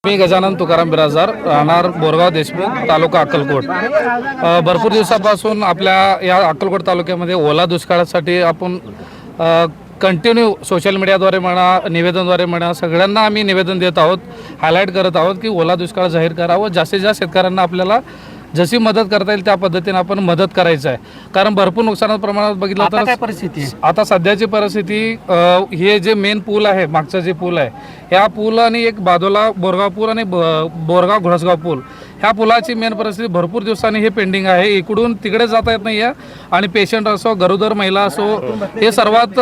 मी गजानन तुकाराम बिराजदार, राहणार बोरगाव देशमुख, तालुका अक्कलकोट। भरपूर दिवसापासून आपल्या या अक्कलकोट तालुक्यामध्ये ओला दुष्काळासाठी आपण कंटिन्यू सोशल मीडियाद्वारे म्हणा, निवेदनद्वारे म्हणा, सगळ्यांना आम्ही निवेदन देत आहोत, हायलाईट करत आहोत की ओला दुष्काळ जाहीर करावं। जास्तीत जास्त शेतकऱ्यांना आपल्याला जशी मदत करता येईल त्या पद्धतीने आपण मदत करायचं आहे। कारण भरपूर नुकसानाच्या प्रमाणात बघितलं तर काय परिस्थिती आहे आता सध्याची परिस्थिती, हे जे मेन पूल आहे, मागचा जे पूल आहे, ह्या पूल आणि एक बाजूला बोरगाव पूल आणि बोरगाव घोडसगाव पूल, ह्या पुलाची मेन परिस्थिती भरपूर दिवसांनी हे पेंडिंग आहे। इकडून तिकडे जाता येत नाही आहे आणि पेशंट असो, गरोदर महिला असो, हे सर्वात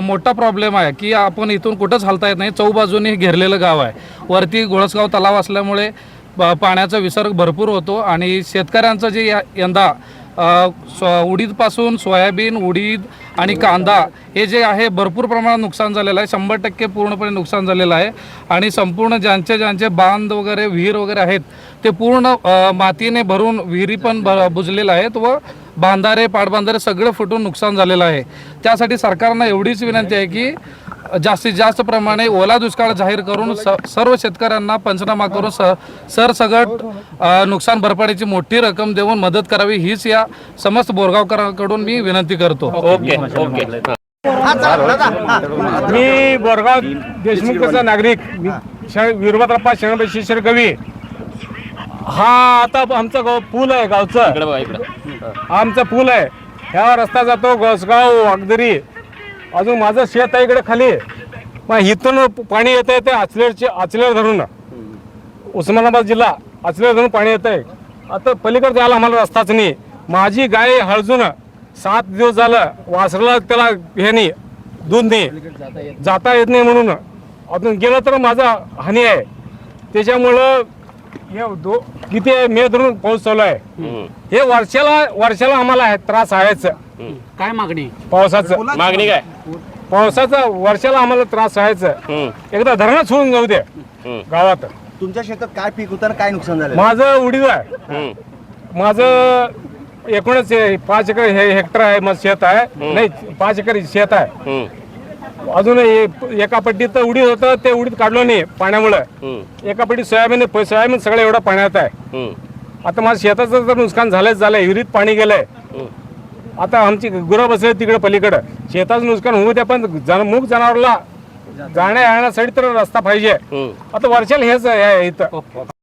मोठा प्रॉब्लेम आहे की आपण इथून कुठंच हलता येत नाही। चौबाजूनी घेरलेलं गाव आहे, वरती घोडसगाव तलाव असल्यामुळे पाण्याचा विसर्ग भरपूर होतो आणि शेतकऱ्यांचं जे यंदा उडीदपासून सोयाबीन, उडीद आणि कांदा हे जे आहे भरपूर प्रमाणात नुकसान झालेलं आहे। 100% पूर्णपणे नुकसान झालेलं आहे आणि संपूर्ण ज्यांचे बांध वगैरे, विहीर वगैरे आहेत ते पूर्ण मातीने भरून विहिरी पण बुजलेल्या आहेत व बांधारे, पाटबांधारे सगळं फुटून नुकसान झालेलं आहे। त्यासाठी सरकारनं एवढीच विनंती आहे की जास्तीत जास्त प्रमाणे ओला दुष्काळ जाहीर करून सर्व शेतकऱ्यांना पंचनामा करून सरसगट नुकसान भरपाईची मोठी रक्कम देऊन मदत करावी, हीच या समस्त बोरगावकरांकडून मी विनंती करतो। Okay okay. मी बोरगाव देशमुखचा नागरिक वीरभद्रप्पा शरणबैशेश्वर गवी। हा आता आमचा पूल आहे, गावचा आमचा पूल आहे। ह्या रस्ता जातो घोसगाव, अगदरी, अजून माझं शेत आहे इकडे खाली। मग इथून पाणी येत आहे ते आचलेर धरून, उस्मानाबाद जिल्हा आचलेर धरून पाणी येत आहे। आता पलीकडे जायला आम्हाला रस्ताच नाही। माझी गाय हळजून 7 दिवस झालं, वासरला त्याला हे नाही, दूध नाही, जाता येत नाही म्हणून अजून गेलं तर माझा हानी आहे। त्याच्यामुळं हे किती आहे, मे धरून पाऊस चालू आहे। हे वर्षाला आम्हाला आहे त्रास आहेच। काय मागणी पावसाचं मागणी काय? पावसाचा वर्षाला आम्हाला त्रास आहेच। एकदा धरणं सोडून जाऊ दे गावात। तुमच्या शेतात काय पीक होतं, काय नुकसान झालं? माझं उडीद आहे, माझं एकूणच 5 एकर हेक्टर आहे माझं शेत आहे, नाही 5 एकर शेत आहे। अजून एका पट्टीत उडीद होतं, ते उडीद काढलो नाही पाण्यामुळे। एका पट्टीत सोयाबीन सगळं एवढं पाण्यात आहे। आता माझ्या शेताचं तर नुकसान झालंय, विहिरीत पाणी गेलंय। आता आमची गुरं बसले तिकडे पलीकडे, शेताचं नुकसान होऊ द्या, पण मूग जनावरला जाण्या येण्यासाठी तर रस्ता पाहिजे। आता वर्षाला हेच आहे इथं।